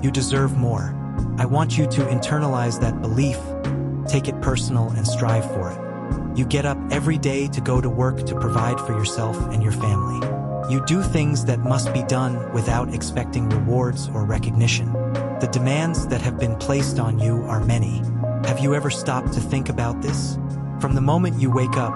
You deserve more. I want you to internalize that belief, take it personal, and strive for it. You get up every day to go to work to provide for yourself and your family. You do things that must be done without expecting rewards or recognition. The demands that have been placed on you are many. Have you ever stopped to think about this? From the moment you wake up,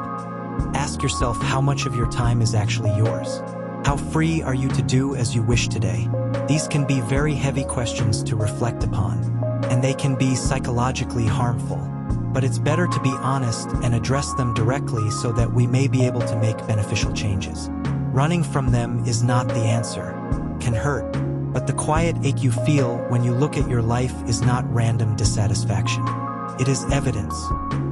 ask yourself how much of your time is actually yours. How free are you to do as you wish today? These can be very heavy questions to reflect upon, and they can be psychologically harmful. But it's better to be honest and address them directly so that we may be able to make beneficial changes. Running from them is not the answer. Can hurt, but the quiet ache you feel when you look at your life is not random dissatisfaction. It is evidence.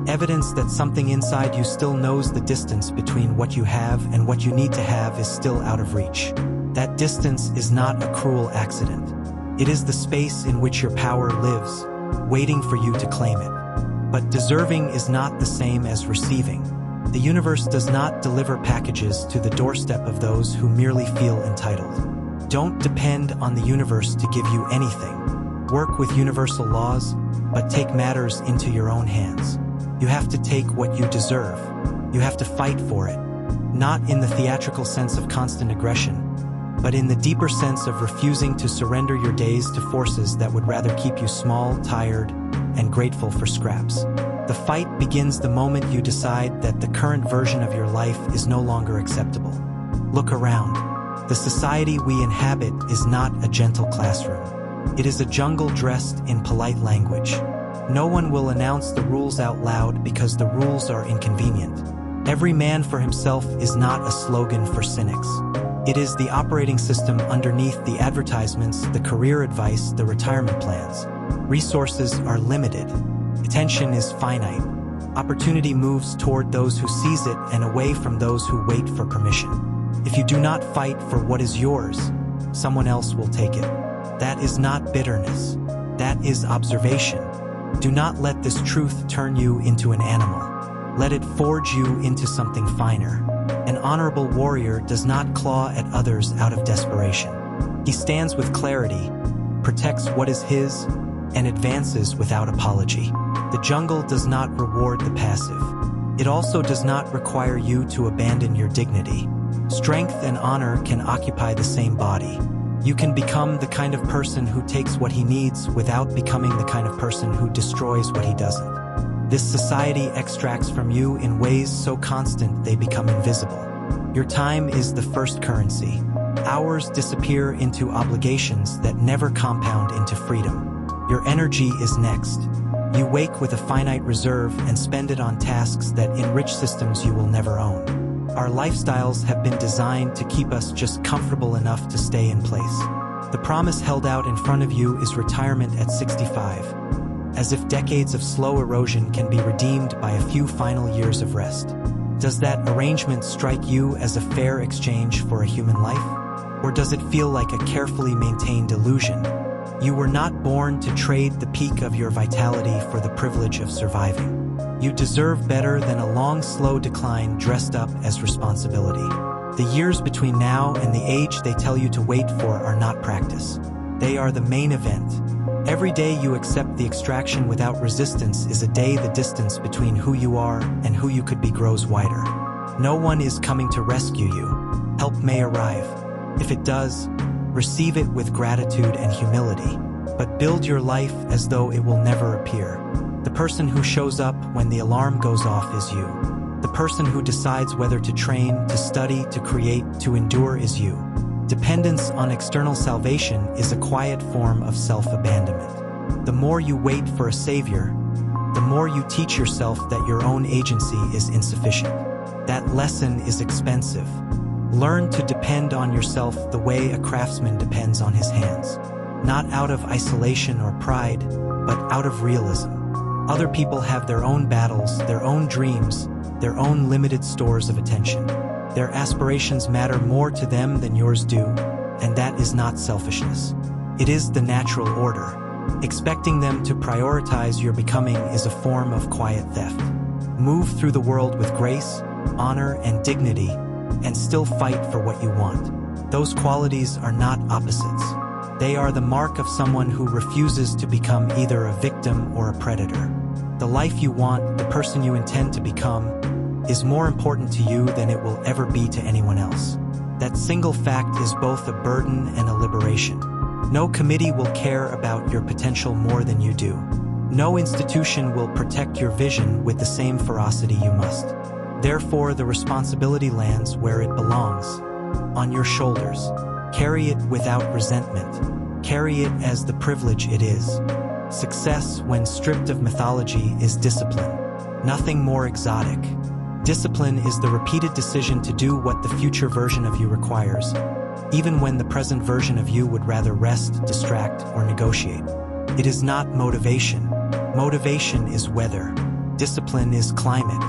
Evidence that something inside you still knows the distance between what you have and what you need to have is still out of reach. That distance is not a cruel accident. It is the space in which your power lives, waiting for you to claim it. But deserving is not the same as receiving. The universe does not deliver packages to the doorstep of those who merely feel entitled. Don't depend on the universe to give you anything. Work with universal laws, but take matters into your own hands. You have to take what you deserve. You have to fight for it. Not in the theatrical sense of constant aggression, but in the deeper sense of refusing to surrender your days to forces that would rather keep you small, tired, and grateful for scraps. The fight begins the moment you decide that the current version of your life is no longer acceptable. Look around. The society we inhabit is not a gentle classroom. It is a jungle dressed in polite language. No one will announce the rules out loud because the rules are inconvenient. Every man for himself is not a slogan for cynics. It is the operating system underneath the advertisements, the career advice, the retirement plans. Resources are limited. Attention is finite. Opportunity moves toward those who seize it and away from those who wait for permission. If you do not fight for what is yours, someone else will take it. That is not bitterness. That is observation. Do not let this truth turn you into an animal. Let it forge you into something finer. An honorable warrior does not claw at others out of desperation. He stands with clarity, protects what is his, and advances without apology. The jungle does not reward the passive. It also does not require you to abandon your dignity. Strength and honor can occupy the same body. You can become the kind of person who takes what he needs without becoming the kind of person who destroys what he doesn't. This society extracts from you in ways so constant they become invisible. Your time is the first currency. Hours disappear into obligations that never compound into freedom. Your energy is next. You wake with a finite reserve and spend it on tasks that enrich systems you will never own. Our lifestyles have been designed to keep us just comfortable enough to stay in place. The promise held out in front of you is retirement at 65, as if decades of slow erosion can be redeemed by a few final years of rest. Does that arrangement strike you as a fair exchange for a human life? Or does it feel like a carefully maintained illusion? You were not born to trade the peak of your vitality for the privilege of surviving. You deserve better than a long, slow decline dressed up as responsibility. The years between now and the age they tell you to wait for are not practice. They are the main event. Every day you accept the extraction without resistance is a day the distance between who you are and who you could be grows wider. No one is coming to rescue you. Help may arrive. If it does, receive it with gratitude and humility, but build your life as though it will never appear. The person who shows up when the alarm goes off is you. The person who decides whether to train, to study, to create, to endure is you. Dependence on external salvation is a quiet form of self-abandonment. The more you wait for a savior, the more you teach yourself that your own agency is insufficient. That lesson is expensive. Learn to depend on yourself the way a craftsman depends on his hands. Not out of isolation or pride, but out of realism. Other people have their own battles, their own dreams, their own limited stores of attention. Their aspirations matter more to them than yours do, and that is not selfishness. It is the natural order. Expecting them to prioritize your becoming is a form of quiet theft. Move through the world with grace, honor, and dignity, and still fight for what you want. Those qualities are not opposites. They are the mark of someone who refuses to become either a victim or a predator. The life you want, the person you intend to become, is more important to you than it will ever be to anyone else. That single fact is both a burden and a liberation. No committee will care about your potential more than you do. No institution will protect your vision with the same ferocity you must. Therefore, the responsibility lands where it belongs, on your shoulders. Carry it without resentment. Carry it as the privilege it is. Success, when stripped of mythology, is discipline. Nothing more exotic. Discipline is the repeated decision to do what the future version of you requires, even when the present version of you would rather rest, distract, or negotiate. It is not motivation. Motivation is weather. Discipline is climate.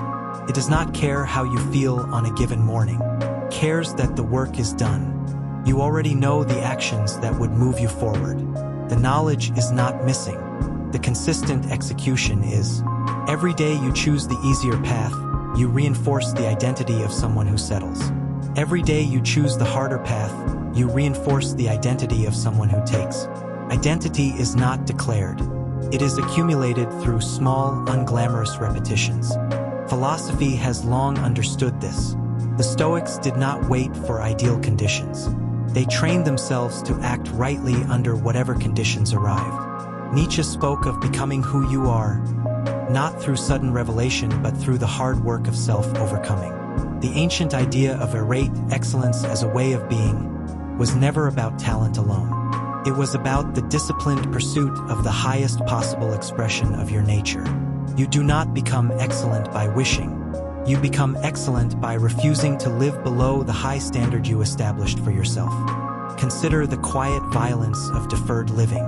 It does not care how you feel on a given morning. It cares that the work is done. You already know the actions that would move you forward. The knowledge is not missing. The consistent execution is. Every day you choose the easier path, you reinforce the identity of someone who settles. Every day you choose the harder path, you reinforce the identity of someone who takes. Identity is not declared. It is accumulated through small, unglamorous repetitions. Philosophy has long understood this. The Stoics did not wait for ideal conditions. They trained themselves to act rightly under whatever conditions arrived. Nietzsche spoke of becoming who you are, not through sudden revelation but through the hard work of self-overcoming. The ancient idea of irate excellence as a way of being was never about talent alone. It was about the disciplined pursuit of the highest possible expression of your nature. You do not become excellent by wishing. You become excellent by refusing to live below the high standard you established for yourself. Consider the quiet violence of deferred living.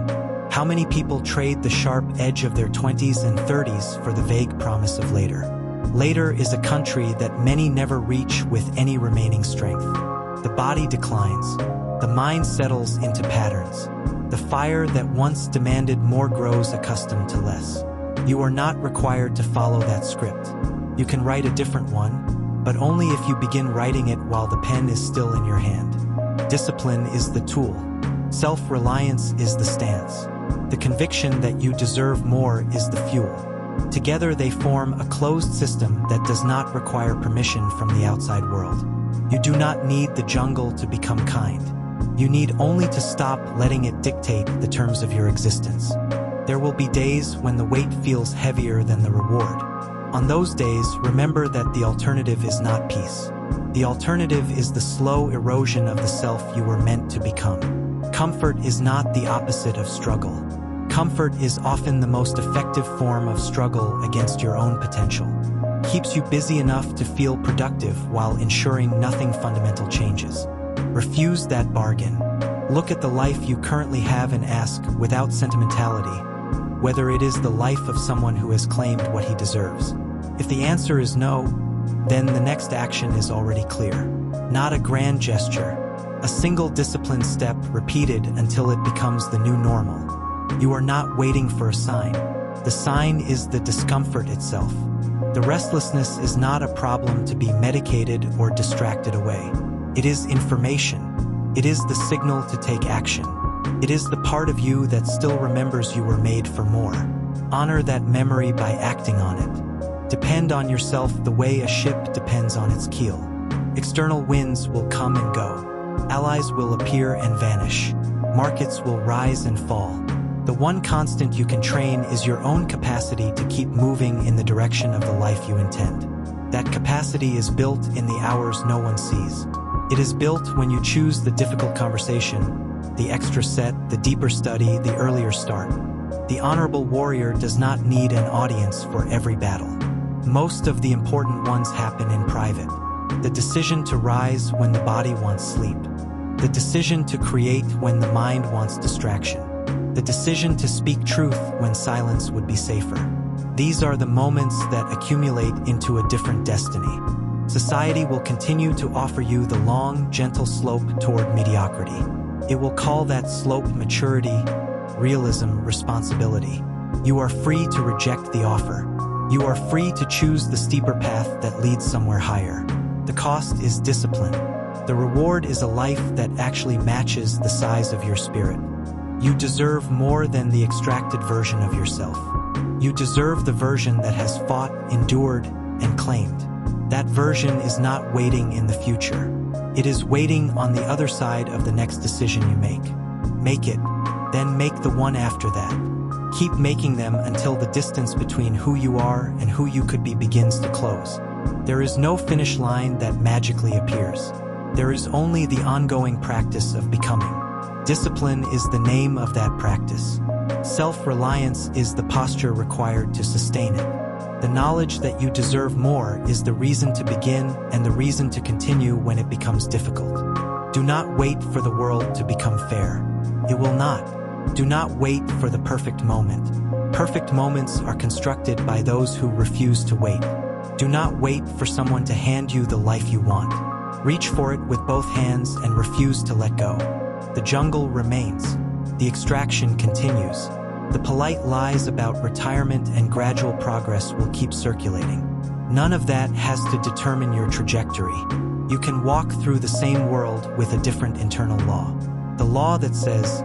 How many people trade the sharp edge of their 20s and 30s for the vague promise of later? Later is a country that many never reach with any remaining strength. The body declines. The mind settles into patterns. The fire that once demanded more grows accustomed to less. You are not required to follow that script. You can write a different one, but only if you begin writing it while the pen is still in your hand. Discipline is the tool. Self-reliance is the stance. The conviction that you deserve more is the fuel. Together they form a closed system that does not require permission from the outside world. You do not need the jungle to become kind. You need only to stop letting it dictate the terms of your existence. There will be days when the weight feels heavier than the reward. On those days, remember that the alternative is not peace. The alternative is the slow erosion of the self you were meant to become. Comfort is not the opposite of struggle. Comfort is often the most effective form of struggle against your own potential. Keeps you busy enough to feel productive while ensuring nothing fundamental changes. Refuse that bargain. Look at the life you currently have and ask, without sentimentality, whether it is the life of someone who has claimed what he deserves. If the answer is no, then the next action is already clear. Not a grand gesture. A single disciplined step repeated until it becomes the new normal. You are not waiting for a sign. The sign is the discomfort itself. The restlessness is not a problem to be medicated or distracted away. It is information. It is the signal to take action. It is the part of you that still remembers you were made for more. Honor that memory by acting on it. Depend on yourself the way a ship depends on its keel. External winds will come and go. Allies will appear and vanish. Markets will rise and fall. The one constant you can train is your own capacity to keep moving in the direction of the life you intend. That capacity is built in the hours no one sees. It is built when you choose the difficult conversation, the extra set, the deeper study, the earlier start. The honorable warrior does not need an audience for every battle. Most of the important ones happen in private. The decision to rise when the body wants sleep. The decision to create when the mind wants distraction. The decision to speak truth when silence would be safer. These are the moments that accumulate into a different destiny. Society will continue to offer you the long, gentle slope toward mediocrity. It will call that slope maturity, realism, responsibility. You are free to reject the offer. You are free to choose the steeper path that leads somewhere higher. The cost is discipline. The reward is a life that actually matches the size of your spirit. You deserve more than the extracted version of yourself. You deserve the version that has fought, endured, and claimed. That version is not waiting in the future. It is waiting on the other side of the next decision you make. Make it, then make the one after that. Keep making them until the distance between who you are and who you could be begins to close. There is no finish line that magically appears. There is only the ongoing practice of becoming. Discipline is the name of that practice. Self-reliance is the posture required to sustain it. The knowledge that you deserve more is the reason to begin and the reason to continue when it becomes difficult. Do not wait for the world to become fair. It will not. Do not wait for the perfect moment. Perfect moments are constructed by those who refuse to wait. Do not wait for someone to hand you the life you want. Reach for it with both hands and refuse to let go. The jungle remains. The extraction continues. The polite lies about retirement and gradual progress will keep circulating. None of that has to determine your trajectory. You can walk through the same world with a different internal law. The law that says,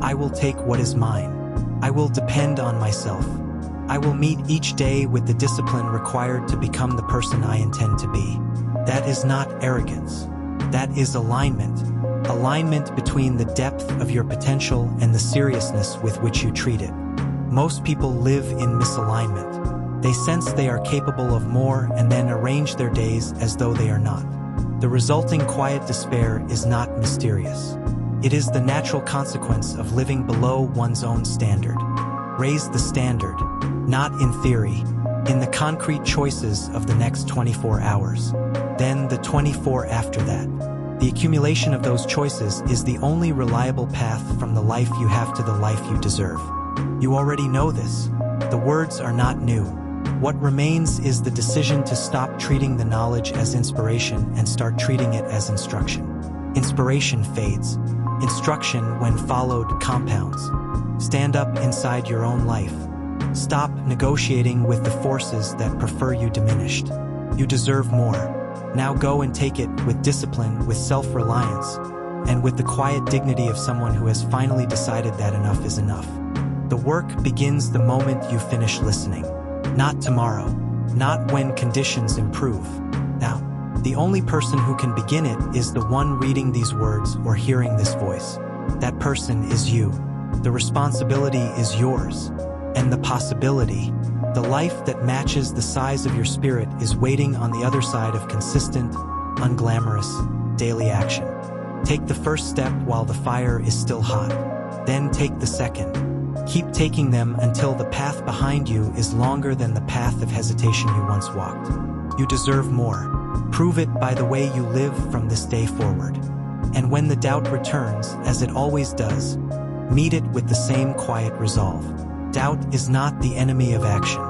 I will take what is mine. I will depend on myself. I will meet each day with the discipline required to become the person I intend to be. That is not arrogance. That is alignment. Alignment between the depth of your potential and the seriousness with which you treat it. Most people live in misalignment. They sense they are capable of more and then arrange their days as though they are not. The resulting quiet despair is not mysterious. It is the natural consequence of living below one's own standard. Raise the standard, not in theory, in the concrete choices of the next 24 hours. Then the 24 after that. The accumulation of those choices is the only reliable path from the life you have to the life you deserve. You already know this. The words are not new. What remains is the decision to stop treating the knowledge as inspiration and start treating it as instruction. Inspiration fades. Instruction, when followed, compounds. Stand up inside your own life. Stop negotiating with the forces that prefer you diminished. You deserve more. Now go and take it with discipline, with self-reliance, and with the quiet dignity of someone who has finally decided that enough is enough. The work begins the moment you finish listening. Not tomorrow. Not when conditions improve. Now, the only person who can begin it is the one reading these words or hearing this voice. That person is you. The responsibility is yours. And the possibility, the life that matches the size of your spirit, is waiting on the other side of consistent, unglamorous, daily action. Take the first step while the fire is still hot. Then take the second. Keep taking them until the path behind you is longer than the path of hesitation you once walked. You deserve more. Prove it by the way you live from this day forward. And when the doubt returns, as it always does, meet it with the same quiet resolve. Doubt is not the enemy of action.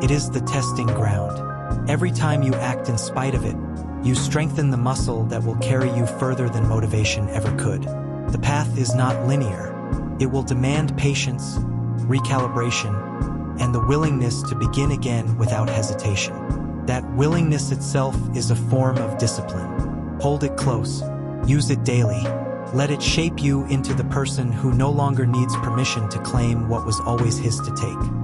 It is the testing ground. Every time you act in spite of it, you strengthen the muscle that will carry you further than motivation ever could. The path is not linear. It will demand patience, recalibration, and the willingness to begin again without hesitation. That willingness itself is a form of discipline. Hold it close. Use it daily. Let it shape you into the person who no longer needs permission to claim what was always his to take.